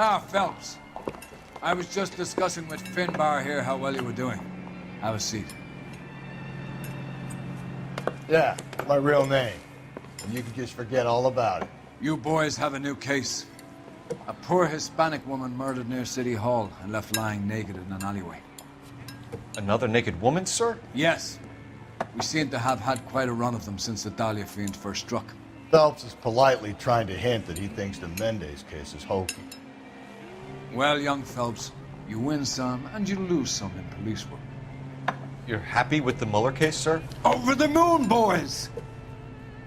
Ah, Phelps. I was just discussing with Finbar here how well you were doing. Have a seat. Yeah, my real name. And you can just forget all about it. You boys have a new case. A poor Hispanic woman murdered near City Hall and left lying naked in an alleyway. Another naked woman, sir? Yes. We seem to have had quite a run of them since the Dahlia fiend first struck. Phelps is politely trying to hint that he thinks the Mendez case is hokey. Well, young Phelps, you win some and you lose some in police work. You're happy with the Mueller case, sir? Over the moon, boys!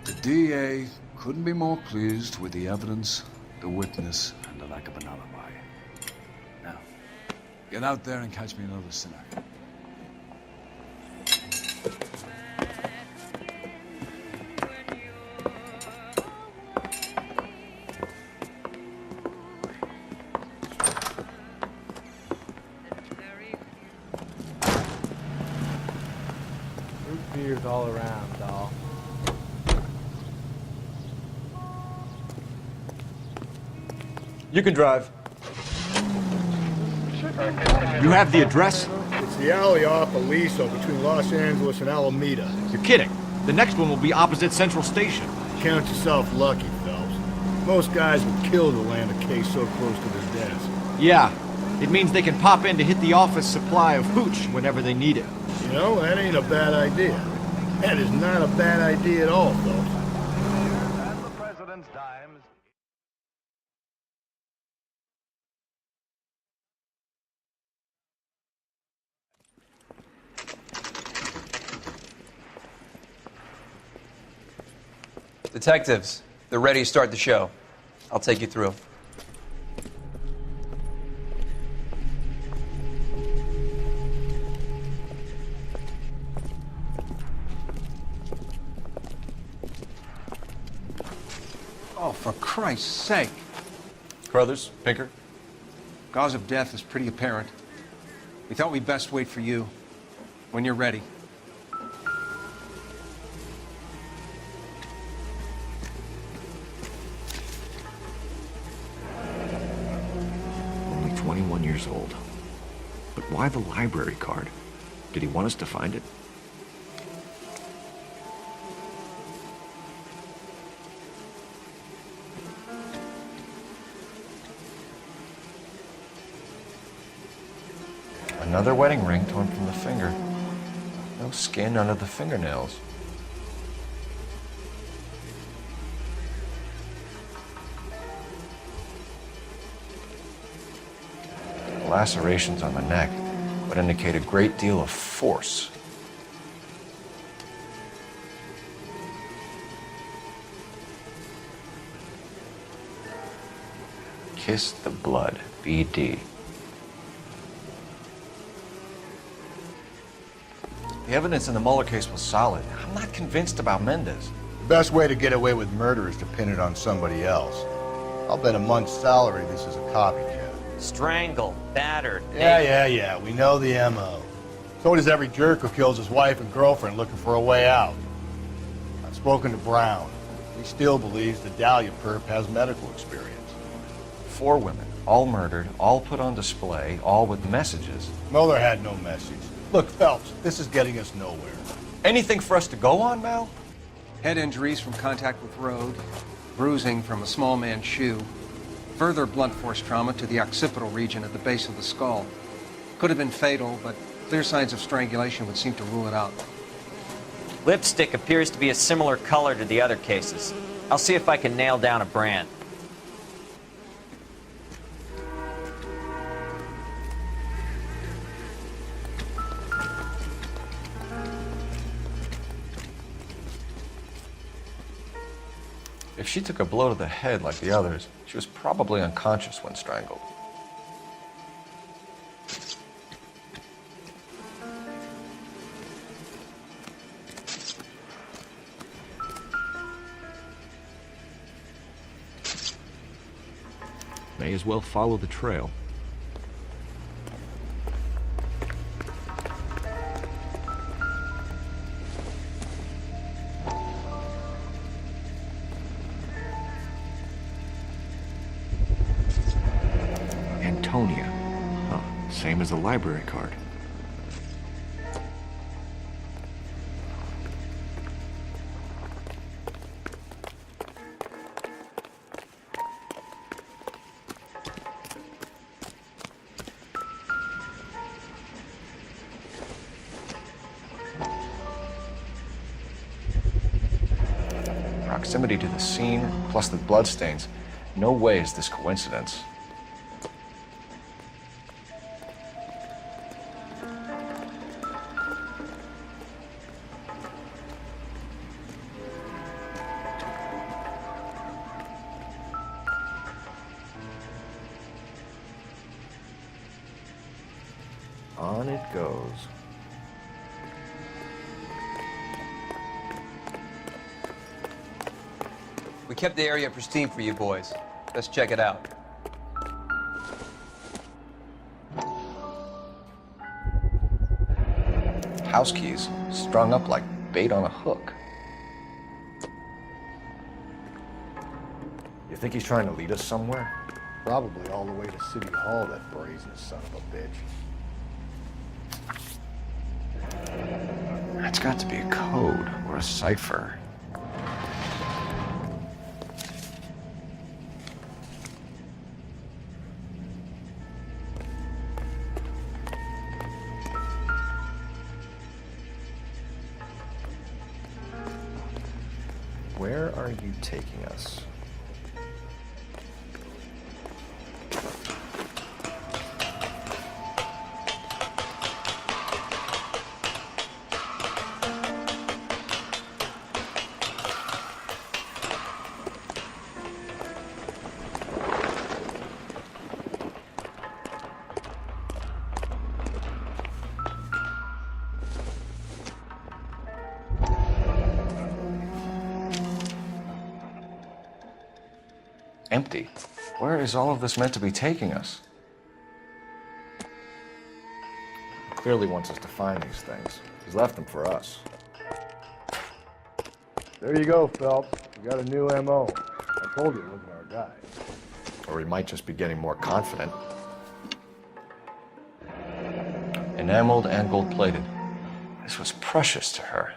The DA couldn't be more pleased with the evidence, the witness, and the lack of an alibi. Now, get out there and catch me another sinner. Root beers all around, doll. You can drive. You have the address? It's the alley off Aliso between Los Angeles and Alameda. You're kidding. The next one will be opposite Central Station. Count yourself lucky, Phelps. Most guys would kill to land a case so close to their desk. Yeah. It means they can pop in to hit the office supply of hooch whenever they need it. You know, that ain't a bad idea. That is not a bad idea at all, Phelps. As the president's dimes. Detectives, they're ready to start the show. I'll take you through. Oh, for Christ's sake. Carruthers, Pinker. Cause of death is pretty apparent. We thought we'd best wait for you. When you're ready. Only 21 years old. But why the library card? Did he want us to find it? Another wedding ring torn from the finger. No skin under the fingernails. Lacerations on the neck would indicate a great deal of force. Kiss the blood, BD. The evidence in the Mueller case was solid. I'm not convinced about Mendez. The best way to get away with murder is to pin it on somebody else. I'll bet a month's salary this is a copycat. Strangled, battered. Yeah. We know the M.O. So does every jerk who kills his wife and girlfriend looking for a way out. I've spoken to Brown. He still believes the Dahlia perp has medical experience. 4 women, all murdered, all put on display, all with messages. Mueller had no message. Look, Phelps, this is getting us nowhere. Anything for us to go on, Mal? Head injuries from contact with road, bruising from a small man's shoe, further blunt force trauma to the occipital region at the base of the skull. Could have been fatal, but clear signs of strangulation would seem to rule it out. Lipstick appears to be a similar color to the other cases. I'll see if I can nail down a brand. If she took a blow to the head like the others, she was probably unconscious when strangled. May as well follow the trail. same as the library card. Proximity to the scene, plus the bloodstains. No way is this coincidence. On it goes. We kept the area pristine for you boys. Let's check it out. House keys, strung up like bait on a hook. You think he's trying to lead us somewhere? Probably all the way to City Hall, that brazen son of a bitch. It's got to be a code or a cipher. Where are you taking us? Empty. Where is all of this meant to be taking us? He clearly wants us to find these things. He's left them for us. There you go, Phelps. You got a new MO. I told you it wasn't our guy. Or he might just be getting more confident. Enameled and gold-plated. This was precious to her.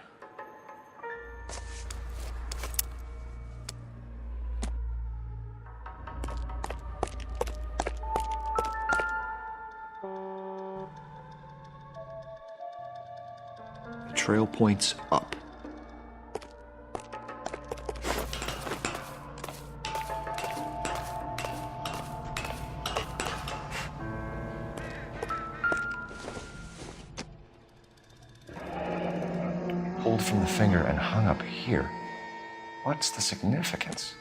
The trail points up. Pulled from the finger and hung up here. What's the significance?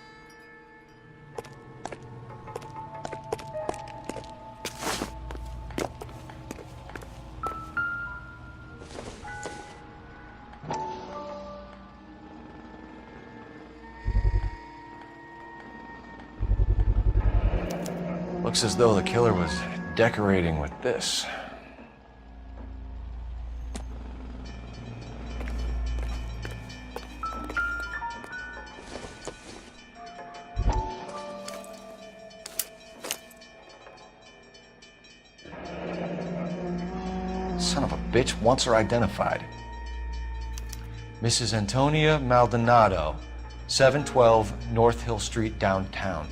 Looks as though the killer was decorating with this. Son of a bitch wants her identified. Mrs. Antonia Maldonado, 712 North Hill Street, downtown.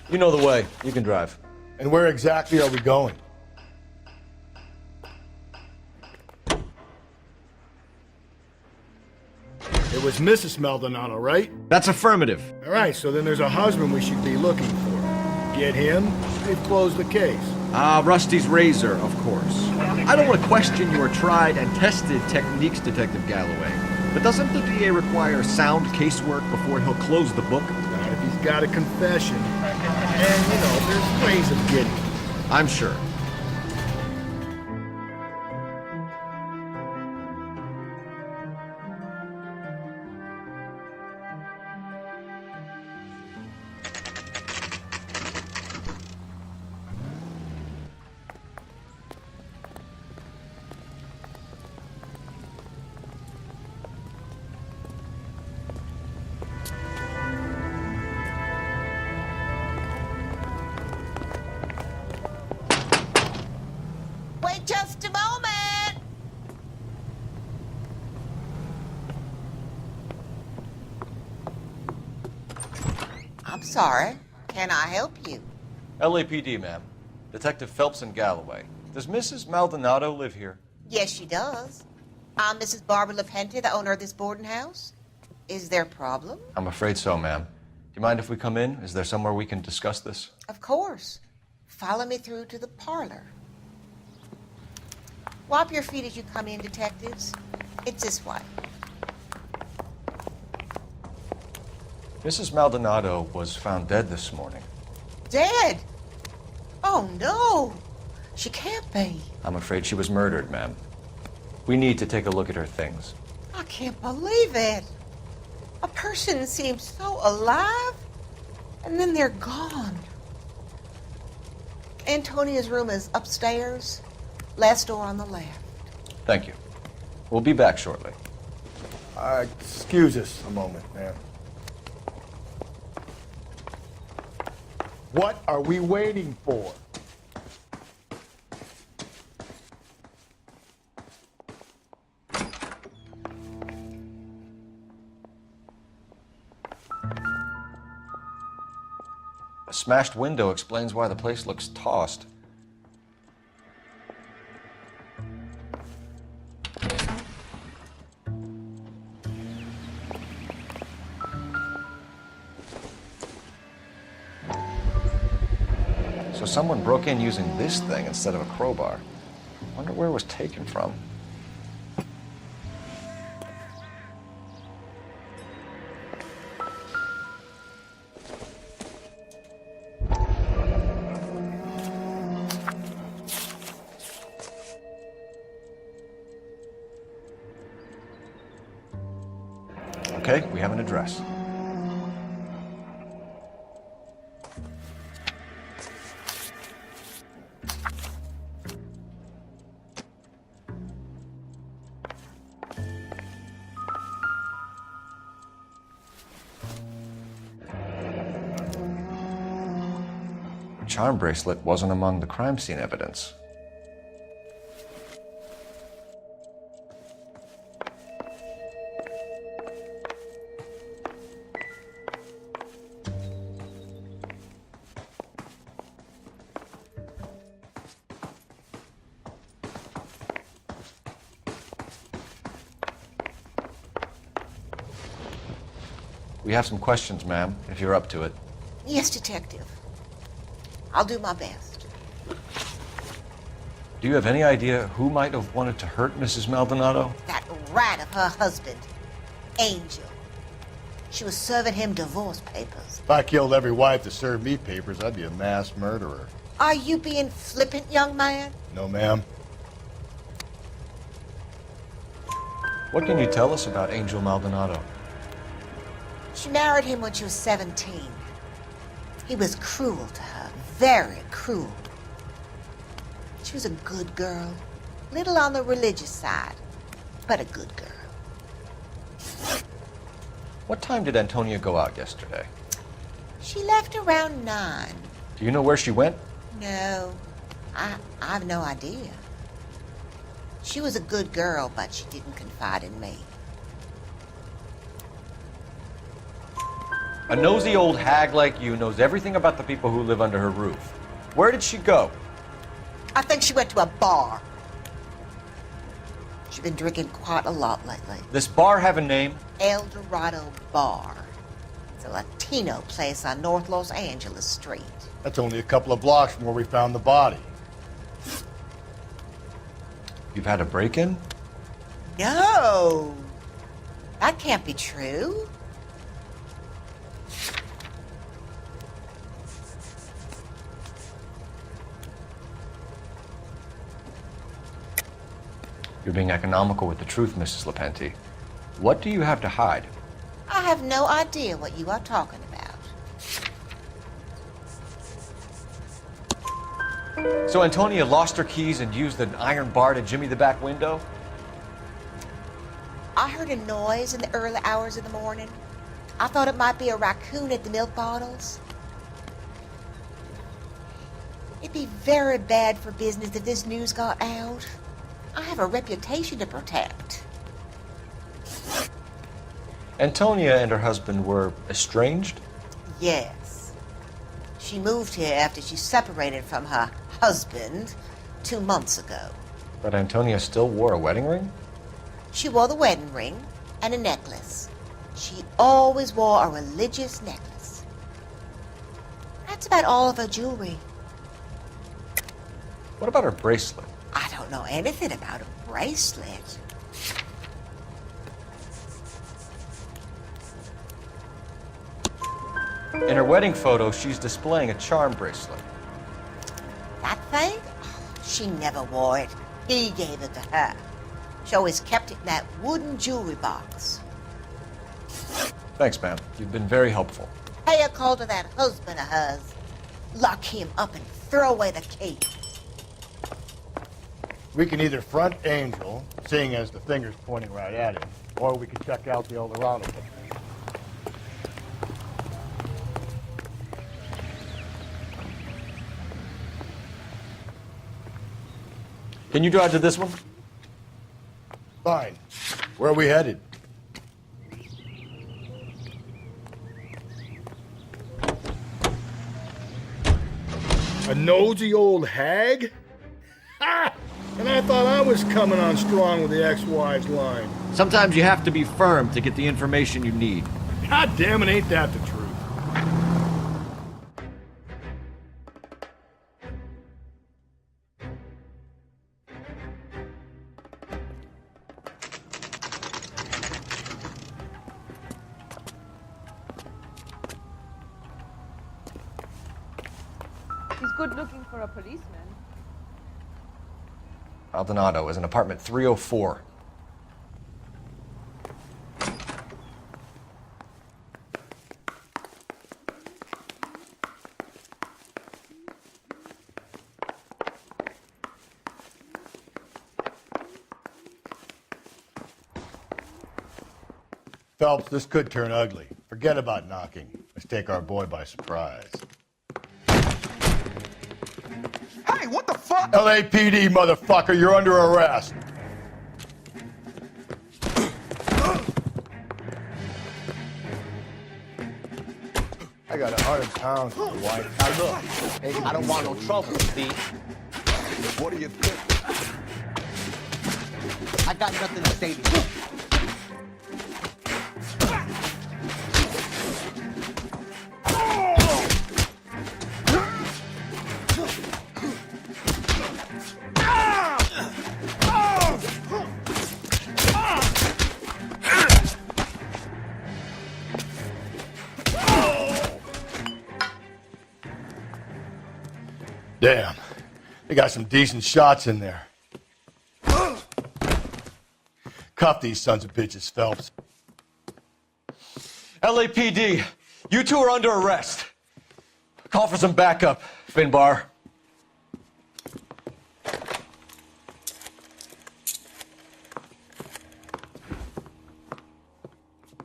You know the way. You can drive. And where exactly are we going? It was Mrs. Maldonado, right? That's affirmative. All right, so then there's a husband we should be looking for. Get him, they've closed the case. Rusty's razor, of course. I don't want to question your tried and tested techniques, Detective Galloway. But doesn't the DA require sound casework before he'll close the book? Not if he's got a confession. And, you know, there's ways of getting it. I'm sure. I'm sorry. Can I help you? LAPD, ma'am. Detective Phelps in Galloway. Does Mrs. Maldonado live here? Yes, she does. I'm Mrs. Barbara LaPente, the owner of this boarding house. Is there a problem? I'm afraid so, ma'am. Do you mind if we come in? Is there somewhere we can discuss this? Of course. Follow me through to the parlor. Wipe your feet as you come in, detectives. It's this way. Mrs. Maldonado was found dead this morning. Dead? Oh, no. She can't be. I'm afraid she was murdered, ma'am. We need to take a look at her things. I can't believe it. A person seems so alive, and then they're gone. Antonia's room is upstairs, last door on the left. Thank you. We'll be back shortly. Excuse us a moment, ma'am. What are we waiting for? A smashed window explains why the place looks tossed. So someone broke in using this thing instead of a crowbar. Wonder where it was taken from. Okay, we have an address. The charm bracelet wasn't among the crime scene evidence. We have some questions, ma'am, if you're up to it. Yes, detective. I'll do my best. Do you have any idea who might have wanted to hurt Mrs. Maldonado? That rat of her husband, Angel. She was serving him divorce papers. If I killed every wife to serve me papers, I'd be a mass murderer. Are you being flippant, young man? No, ma'am. What can you tell us about Angel Maldonado? She married him when she was 17. He was cruel to her, very cruel. She was a good girl, little on the religious side, but a good girl. What time did Antonia go out yesterday? She left around 9. Do you know where she went? No, I have no idea. She was a good girl, but she didn't confide in me. A nosy old hag like you knows everything about the people who live under her roof. Where did she go? I think she went to a bar. She's been drinking quite a lot lately. This bar have a name? El Dorado Bar. It's a Latino place on North Los Angeles Street. That's only a couple of blocks from where we found the body. You've had a break-in? No! That can't be true. You're being economical with the truth, Mrs. LaPente. What do you have to hide? I have no idea what you are talking about. So Antonia lost her keys and used an iron bar to jimmy the back window? I heard a noise in the early hours of the morning. I thought it might be a raccoon at the milk bottles. It'd be very bad for business if this news got out. I have a reputation to protect. Antonia and her husband were estranged? Yes. She moved here after she separated from her husband 2 months ago. But Antonia still wore a wedding ring? She wore the wedding ring and a necklace. She always wore a religious necklace. That's about all of her jewelry. What about her bracelet? I don't know anything about a bracelet. In her wedding photo, she's displaying a charm bracelet. That thing? She never wore it. He gave it to her. She always kept it in that wooden jewelry box. Thanks, ma'am. You've been very helpful. Pay a call to that husband of hers. Lock him up and throw away the key. We can either front Angel, seeing as the finger's pointing right at him, or we can check out the El Dorado Bar. Can you drive to this one? Fine. Where are we headed? A nosy old hag? Ha! And I thought I was coming on strong with the ex-wives line. Sometimes you have to be firm to get the information you need. God damn it, ain't that the truth? He's good looking for a policeman. Maldonado is in apartment 304. Phelps, this could turn ugly. Forget about knocking. Let's take our boy by surprise. Hey, what the fuck? LAPD, motherfucker, you're under arrest. I got 100 pounds for your wife. Now look, hey, I don't want no trouble, Steve. What do you think? I got nothing to say to you. Damn, they got some decent shots in there. Cuff these sons of bitches, Phelps. LAPD, you two are under arrest. Call for some backup, Finbar.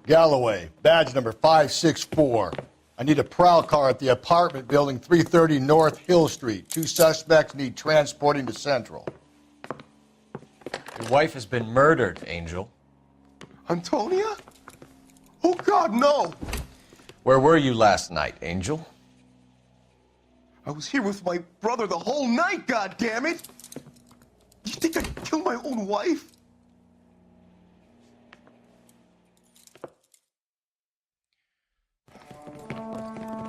Galloway, badge number 564. I need a prowl car at the apartment building 330 North Hill Street. 2 suspects need transporting to Central. Your wife has been murdered, Angel. Antonia? Oh, God, no! Where were you last night, Angel? I was here with my brother the whole night, goddammit! You think I'd kill my own wife?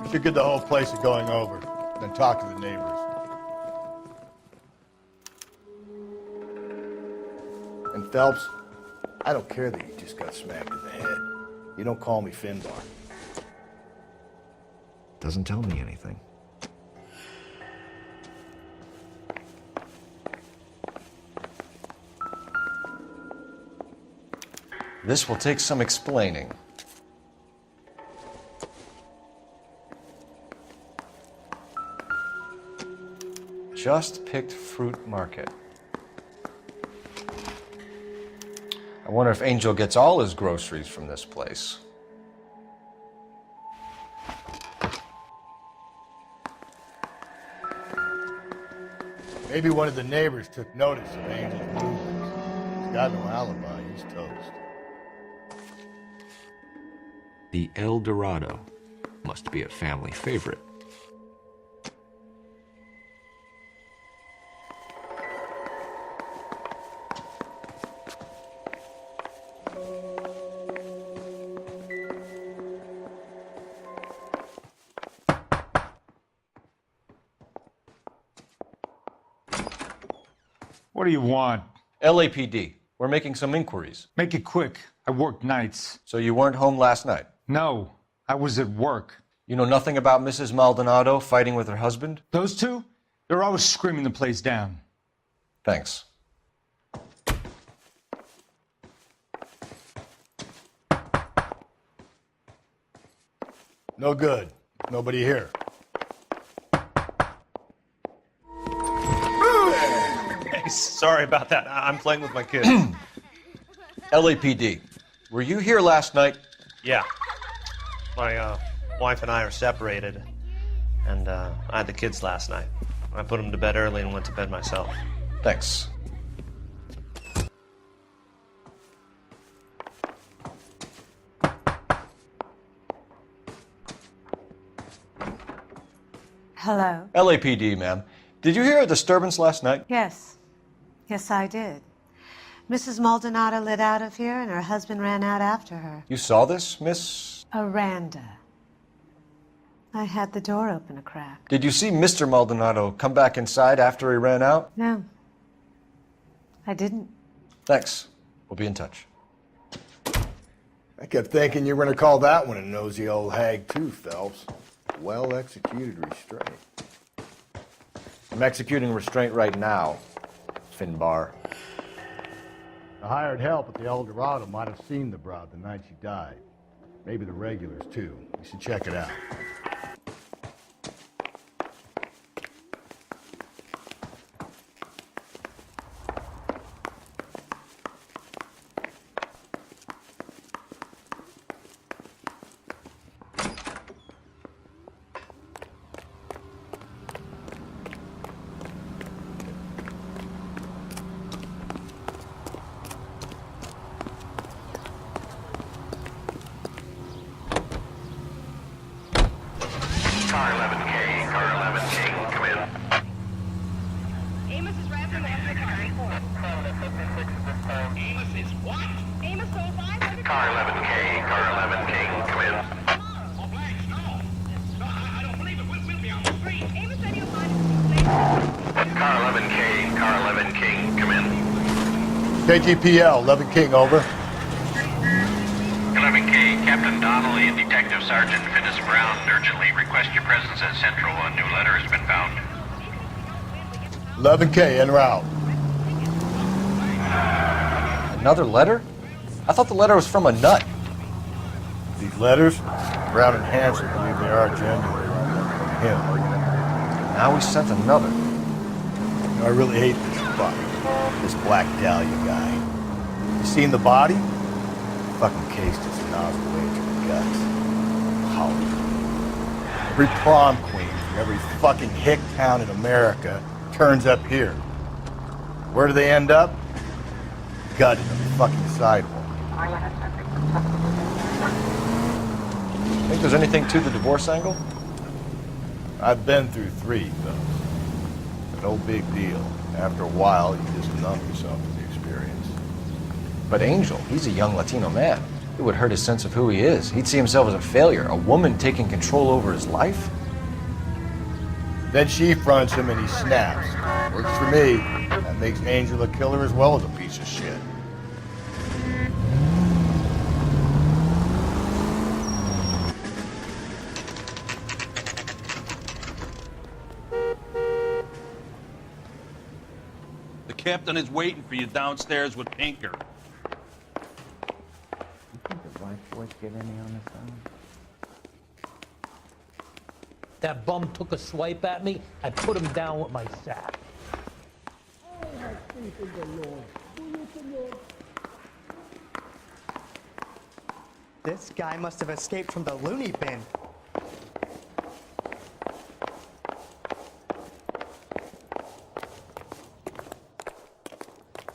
We should get the whole place going over, then talk to the neighbors. And Phelps, I don't care that you just got smacked in the head. You don't call me Finbar. Doesn't tell me anything. This will take some explaining. Just picked fruit market. I wonder if Angel gets all his groceries from this place. Maybe one of the neighbors took notice of Angel's movements. He's got no alibi. He's toast. The El Dorado must be a family favorite. What do you want? LAPD. We're making some inquiries. Make it quick. I work nights. So you weren't home last night? No, I was at work. You know nothing about Mrs. Maldonado fighting with her husband? Those two? They're always screaming the place down. Thanks. No good. Nobody here. Hey, sorry about that. I'm playing with my kids. LAPD. Were you here last night? Yeah. My wife and I are separated, and I had the kids last night. I put them to bed early and went to bed myself. Thanks. Hello? LAPD, ma'am. Did you hear a disturbance last night? Yes. Yes, I did. Mrs. Maldonado lit out of here, and her husband ran out after her. You saw this, Miss? Aranda. I had the door open a crack. Did you see Mr. Maldonado come back inside after he ran out? No. I didn't. Thanks. We'll be in touch. I kept thinking you were going to call that one a nosy old hag too, Phelps. Well-executed restraint. I'm executing restraint right now, Finbar. The hired help at the El Dorado might have seen the broad the night she died. Maybe the regulars, too. We should check it out. Car 11K, car 11K, come in. Amos is wrapping after car. Amos is what? Amos sold 500. Car 11K, car 11K, come in. Oh, thanks, no. No, I don't believe it. We'll be on the street. Amos said he'll find us. Car 11K, car 11K, come in. KGPL, 11 King, over. 11K, Captain Donnelly and Detective Sergeant Finis Brown urgently request your presence at Central. A new letter has been found. 11K, en route. Another letter? I thought the letter was from a nut. These letters, Brown and Hanson believe they are genuine. Him. Now we sent another. You know, I really hate this fuck. This Black Dahlia guy. You seen the body? Fucking cased his nozzle way to the guts. Hollywood. Every prom queen from every fucking hick town in America turns up here. Where do they end up? Gutted on the fucking sidewalk. Think there's anything to the divorce angle? I've been through 3, though. No big deal. After a while, you just numb yourself to the experience. But Angel, he's a young Latino man. It would hurt his sense of who he is. He'd see himself as a failure, a woman taking control over his life. Then she fronts him and he snaps. Works for me. That makes Angel a killer as well as a piece of shit. The captain is waiting for you downstairs with Pinker. You think the white boys get any on the phone? That bum took a swipe at me. I put him down with my sack. This guy must have escaped from the loony bin.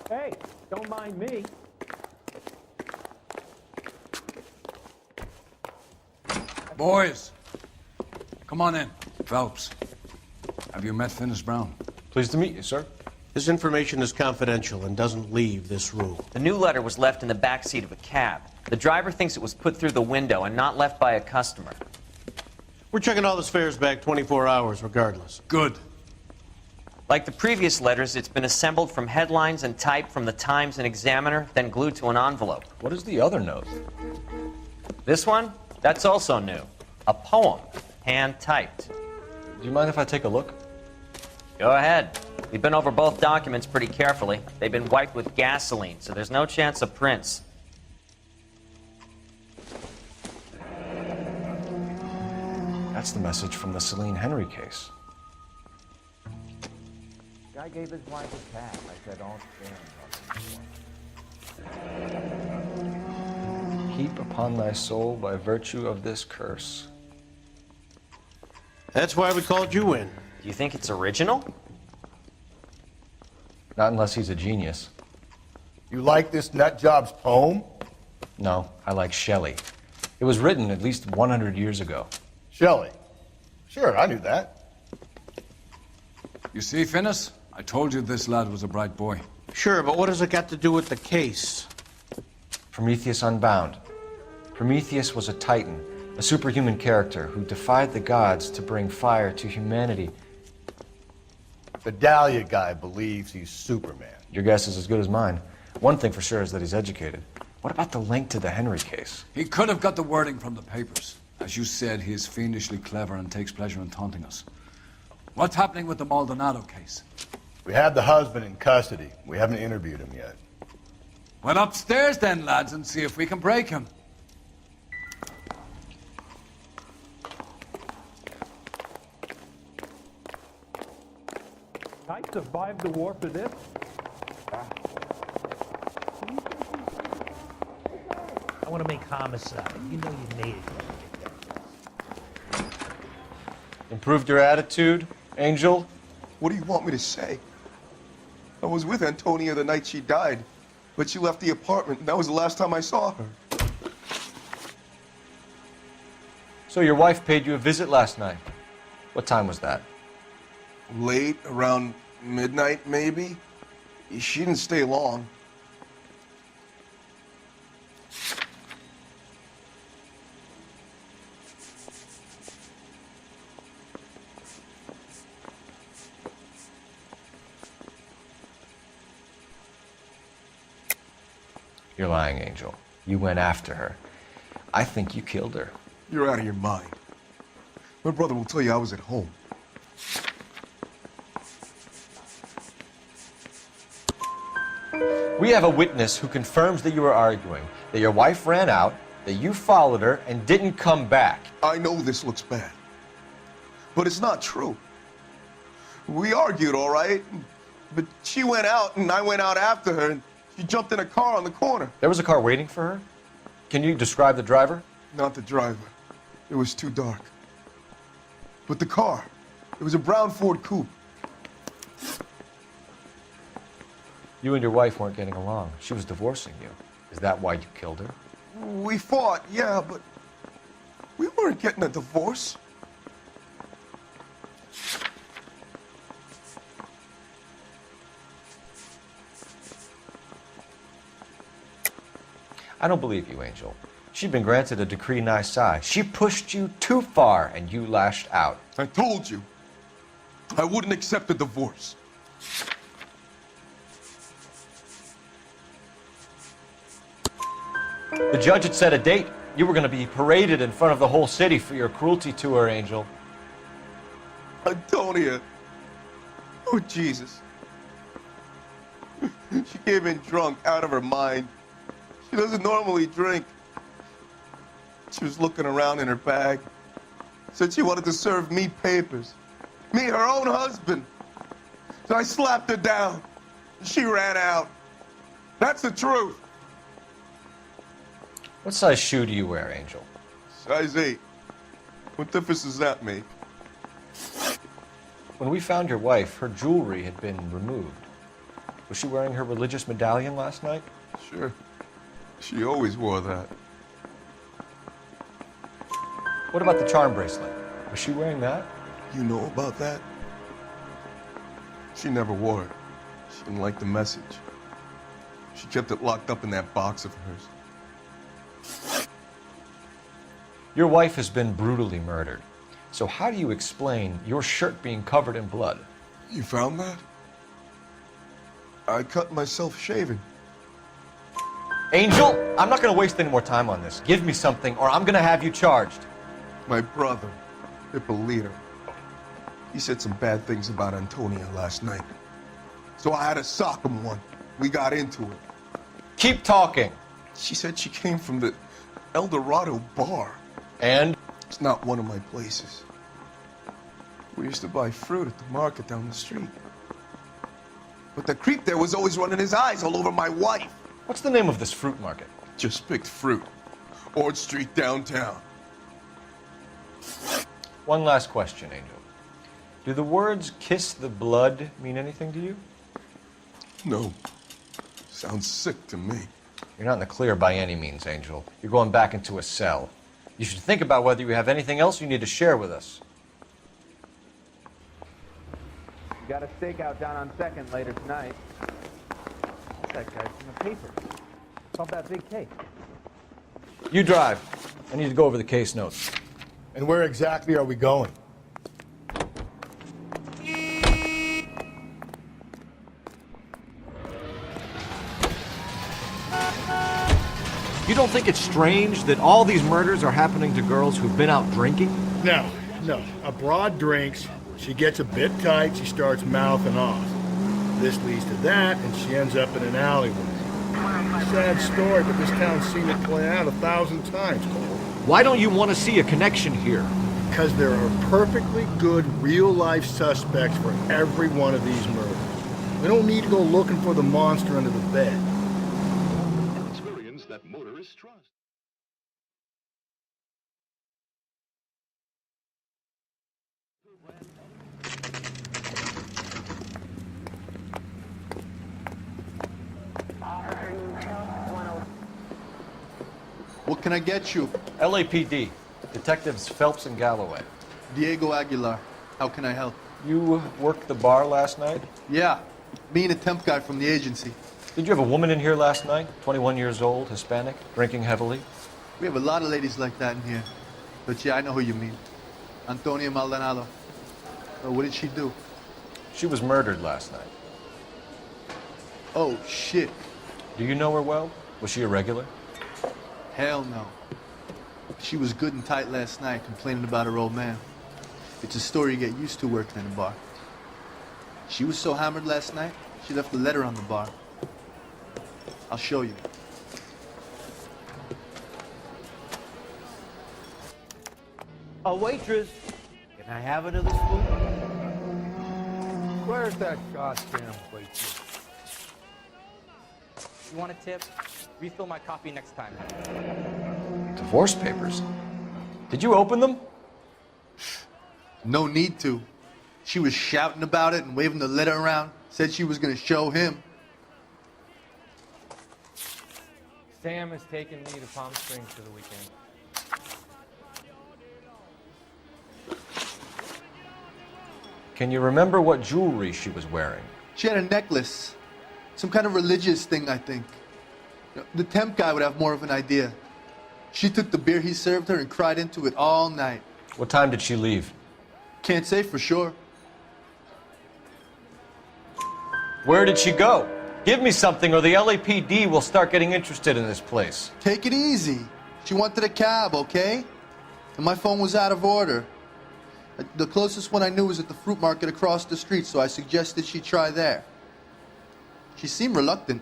Hey, don't mind me. Boys, come on in. Phelps, have you met Finis Brown? Pleased to meet you, sir. This information is confidential and doesn't leave this room. The new letter was left in the back seat of a cab. The driver thinks it was put through the window and not left by a customer. We're checking all the fares back 24 hours regardless. Good. Like the previous letters, it's been assembled from headlines and typed from the Times and Examiner, then glued to an envelope. What is the other note? This one? That's also new. A poem, hand-typed. Do you mind if I take a look? Go ahead. We've been over both documents pretty carefully. They've been wiped with gasoline, so there's no chance of prints. That's the message from the Celine Henry case. Guy gave his wife a cat. I said, don't stand. Heap upon thy soul by virtue of this curse. That's why we called you in. Do you think it's original? Not unless he's a genius. You like this nutjob's poem? No, I like Shelley. It was written at least 100 years ago. Shelley? Sure, I knew that. You see, Finnis? I told you this lad was a bright boy. Sure, but what has it got to do with the case? Prometheus Unbound. Prometheus was a titan, a superhuman character who defied the gods to bring fire to humanity. The Dahlia guy believes he's Superman. Your guess is as good as mine. One thing for sure is that he's educated. What about the link to the Henry case? He could have got the wording from the papers. As you said, he is fiendishly clever and takes pleasure in taunting us. What's happening with the Maldonado case? We have the husband in custody. We haven't interviewed him yet. Well, upstairs then, lads, and see if we can break him. I survived the war for this. I want to make Homicide. You know you made it. Improved your attitude, Angel? What do you want me to say? I was with Antonia the night she died, but she left the apartment, and that was the last time I saw her. So your wife paid you a visit last night. What time was that? Late, around midnight, maybe? She didn't stay long. You're lying, Angel. You went after her. I think you killed her. You're out of your mind. My brother will tell you I was at home. We have a witness who confirms that you were arguing, that your wife ran out, that you followed her and didn't come back. I know this looks bad, but it's not true. We argued, all right, but she went out and I went out after her and she jumped in a car on the corner. There was a car waiting for her? Can you describe the driver? Not the driver. It was too dark. But the car, it was a brown Ford coupe. You and your wife weren't getting along. She was divorcing you. Is that why you killed her? We fought, yeah, but we weren't getting a divorce. I don't believe you, Angel. She'd been granted a decree nisi. She pushed you too far and you lashed out. I told you, I wouldn't accept a divorce. The judge had set a date. You were going to be paraded in front of the whole city for your cruelty to her, Angel. Antonia. Oh, Jesus. She came in drunk, out of her mind. She doesn't normally drink. She was looking around in her bag. Said she wanted to serve me papers. Me, her own husband. So I slapped her down. She ran out. That's the truth. What size shoe do you wear, Angel? Size 8. What difference does that make? When we found your wife, her jewelry had been removed. Was she wearing her religious medallion last night? Sure. She always wore that. What about the charm bracelet? Was she wearing that? You know about that? She never wore it. She didn't like the message. She kept it locked up in that box of hers. Your wife has been brutally murdered. So how do you explain your shirt being covered in blood? You found that? I cut myself shaving. Angel, I'm not gonna waste any more time on this. Give me something or I'm gonna have you charged. My brother, Hippolito, he said some bad things about Antonia last night. So I had to sock him one. We got into it. Keep talking. She said she came from the Dorado Bar. And? It's not one of my places. We used to buy fruit at the market down the street. But the creep there was always running his eyes all over my wife. What's the name of this fruit market? Just picked fruit. Ord Street downtown. One last question, Angel. Do the words kiss the blood mean anything to you? No. Sounds sick to me. You're not in the clear by any means, Angel. You're going back into a cell. You should think about whether you have anything else you need to share with us. You got a stakeout down on 2nd later tonight. What's that guy from the paper? It's all that big case. You drive. I need to go over the case notes. And where exactly are we going? You don't think it's strange that all these murders are happening to girls who've been out drinking? No. A broad drinks, she gets a bit tight, she starts mouthing off. This leads to that, and she ends up in an alleyway. Sad story, but this town's seen it play out 1,000 times, Cole. Why don't you want to see a connection here? Because there are perfectly good real-life suspects for every one of these murders. We don't need to go looking for the monster under the bed. Experience that motorists trust. What can I get you? LAPD. Detectives Phelps and Galloway. Diego Aguilar. How can I help? You worked the bar last night? Yeah. Me and a temp guy from the agency. Did you have a woman in here last night? 21 years old, Hispanic, drinking heavily? We have a lot of ladies like that in here. But yeah, I know who you mean. Antonia Maldonado. What did she do? She was murdered last night. Oh, shit. Do you know her well? Was she a regular? Hell no. She was good and tight last night, complaining about her old man. It's a story you get used to working in a bar. She was so hammered last night, she left a letter on the bar. I'll show you. A waitress. Can I have another spoon? Where's that goddamn waitress? You want a tip? Refill my coffee next time. Divorce papers? Did you open them? No need to. She was shouting about it and waving the letter around. Said she was going to show him. Sam has taken me to Palm Springs for the weekend. Can you remember what jewelry she was wearing? She had a necklace. Some kind of religious thing, I think. The temp guy would have more of an idea. She took the beer he served her and cried into it all night. What time did she leave? Can't say for sure. Where did she go? Give me something or the LAPD will start getting interested in this place. Take it easy. She wanted a cab, okay? And my phone was out of order. The closest one I knew was at the fruit market across the street, so I suggested she try there. She seemed reluctant.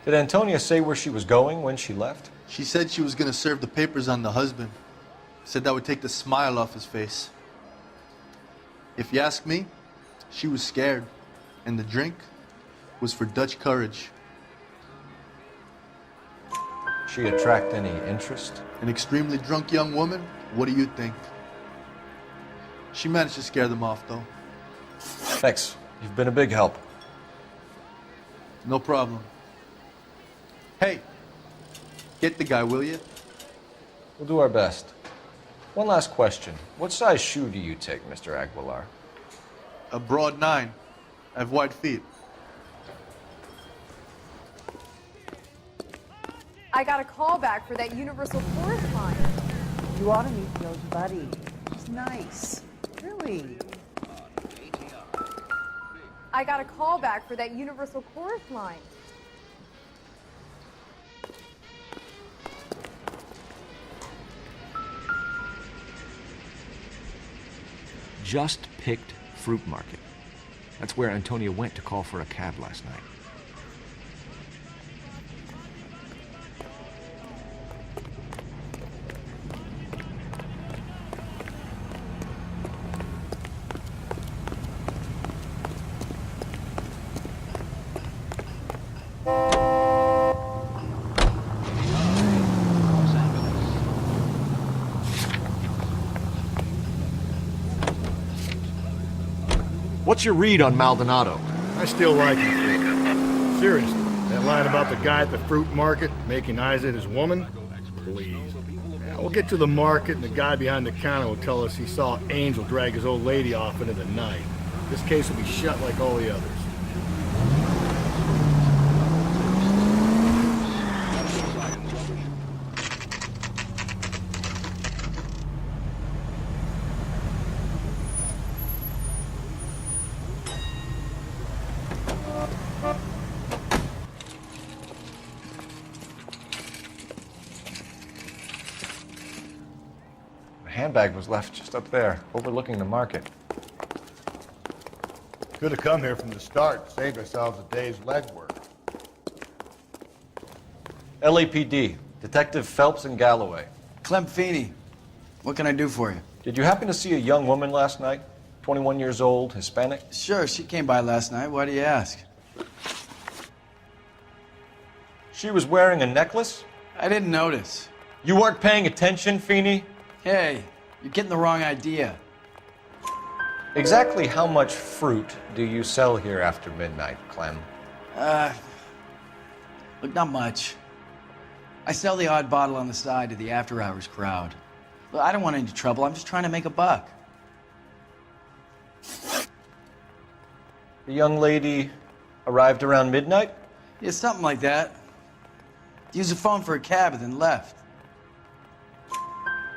Did Antonia say where she was going when she left? She said she was going to serve the papers on the husband. Said that would take the smile off his face. If you ask me, she was scared. And the drink was for Dutch courage. She attract any interest? An extremely drunk young woman? What do you think? She managed to scare them off, though. Thanks. You've been a big help. No problem. Hey, get the guy, will you? We'll do our best. One last question. What size shoe do you take, Mr. Aguilar? A broad 9. I have wide feet. I got a call back for that Universal correspondent. You ought to meet Joe's buddy. He's nice. Really. I got a call back for that universal chorus line. Just picked Fruit Market. That's where Antonia went to call for a cab last night. What's your read on Maldonado? I still like him. Seriously, that line about the guy at the fruit market making eyes at his woman? Please. Yeah, we'll get to the market and the guy behind the counter will tell us he saw Angel drag his old lady off into the night. This case will be shut like all the others. Handbag was left just up there, overlooking the market. Could have come here from the start, saved ourselves a day's legwork. LAPD, Detective Phelps and Galloway. Clem Feeney, what can I do for you? Did you happen to see a young woman last night? 21 years old, Hispanic? Sure, she came by last night. Why do you ask? She was wearing a necklace? I didn't notice. You weren't paying attention, Feeney? Hey, you're getting the wrong idea. Exactly how much fruit do you sell here after midnight, Clem? Look, not much. I sell the odd bottle on the side to the after-hours crowd. Look, I don't want any trouble. I'm just trying to make a buck. The young lady arrived around midnight? Yeah, something like that. Used the phone for a cab and then left.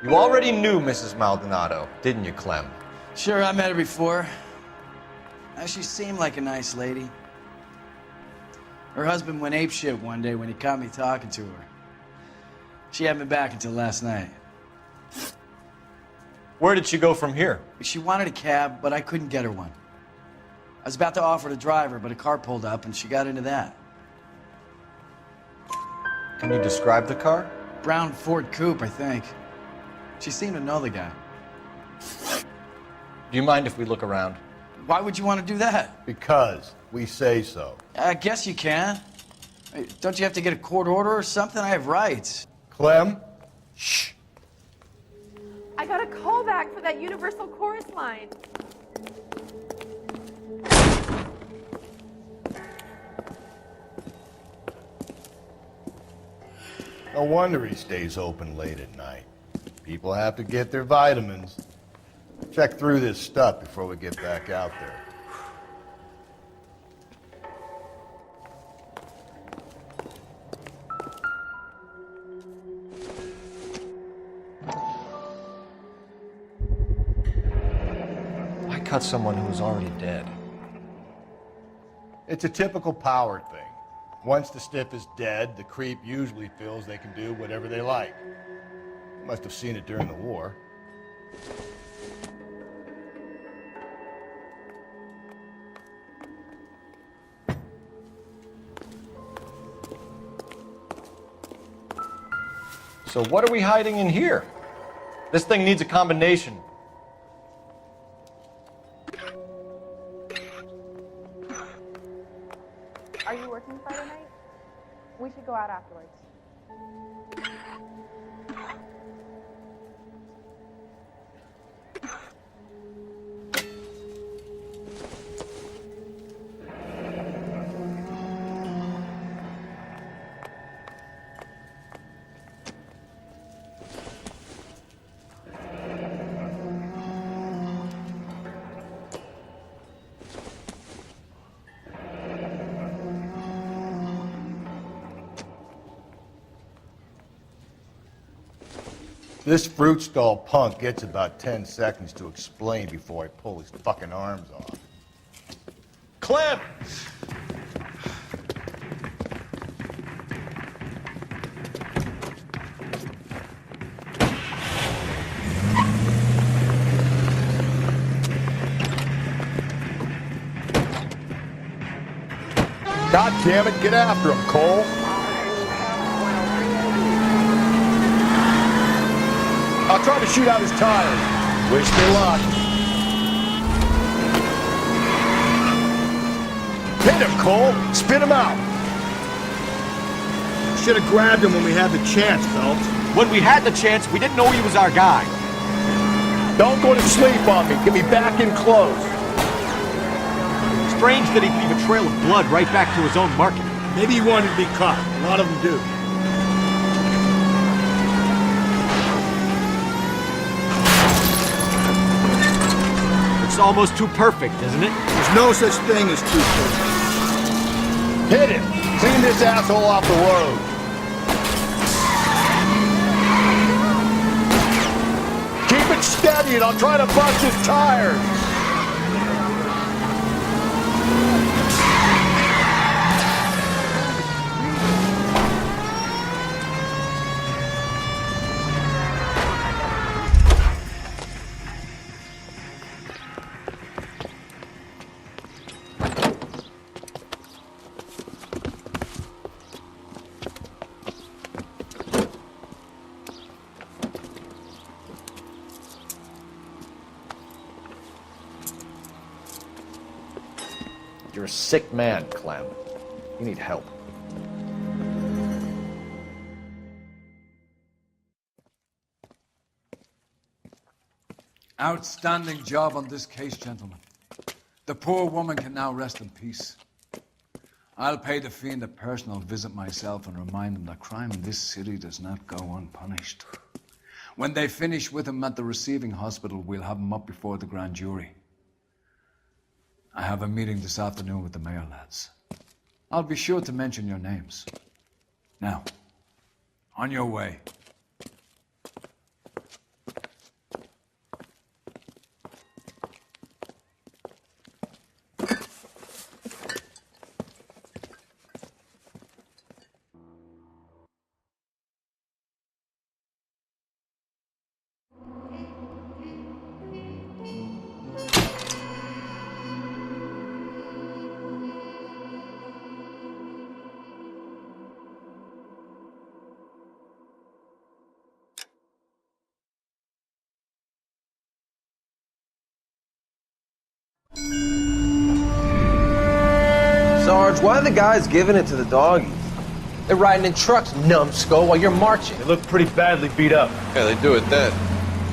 You already knew Mrs. Maldonado, didn't you, Clem? Sure, I met her before. She seemed like a nice lady. Her husband went apeshit one day when he caught me talking to her. She hadn't been back until last night. Where did she go from here? She wanted a cab, but I couldn't get her one. I was about to offer to drive her, but a car pulled up and she got into that. Can you describe the car? Brown Ford Coupe, I think. She seemed to know the guy. Do you mind if we look around? Why would you want to do that? Because we say so. I guess you can. Don't you have to get a court order or something? I have rights. Clem? Shh. I got a call back for that universal chorus line. No wonder he stays open late at night. People have to get their vitamins. Check through this stuff before we get back out there. Why cut someone who was already dead? It's a typical power thing. Once the stiff is dead, the creep usually feels they can do whatever they like. Must have seen it during the war. So what are we hiding in here? This thing needs a combination. Are you working Friday night? We should go out afterwards. This fruit stall punk gets about 10 seconds to explain before I pull his fucking arms off. Clem! God damn it, get after him, Cole. I'll try to shoot out his tires. Wish me luck. Hit him, Cole. Spit him out. Should have grabbed him when we had the chance, Phelps. When we had the chance, we didn't know he was our guy. Don't go to sleep on me. Get me back in close. Strange that he'd leave a trail of blood right back to his own market. Maybe he wanted to be caught. A lot of them do. It's almost too perfect, isn't it? There's no such thing as too perfect. Hit him. Clean this asshole off the road. Keep it steady and I'll try to bust his tires. You're a sick man, Clem. You need help. Outstanding job on this case, gentlemen. The poor woman can now rest in peace. I'll pay the fiend a personal visit myself and remind him that crime in this city does not go unpunished. When they finish with him at the receiving hospital, we'll have him up before the grand jury. I have a meeting this afternoon with the mayor lads. I'll be sure to mention your names. Now, on your way. Sarge, why are the guys giving it to the doggies? They're riding in trucks, numbskull, while you're marching. They look pretty badly beat up. Yeah, they do at that.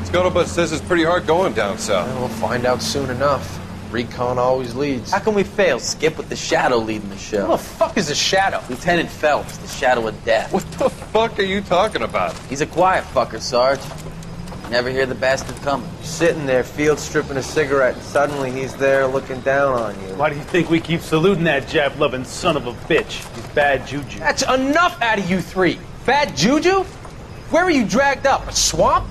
Scuttlebutt says it's pretty hard going down south. Well, we'll find out soon enough. Recon always leads. How can we fail, Skip, with the Shadow leading the show? Who the fuck is the Shadow? Lieutenant Phelps, the Shadow of Death. What the fuck are you talking about? He's a quiet fucker, Sarge. Never hear the bastard coming. Sitting there, field stripping a cigarette, and suddenly he's there looking down on you. Why do you think we keep saluting that Jap-loving son of a bitch? He's bad juju. That's enough out of you three. Bad juju? Where were you dragged up? A swamp?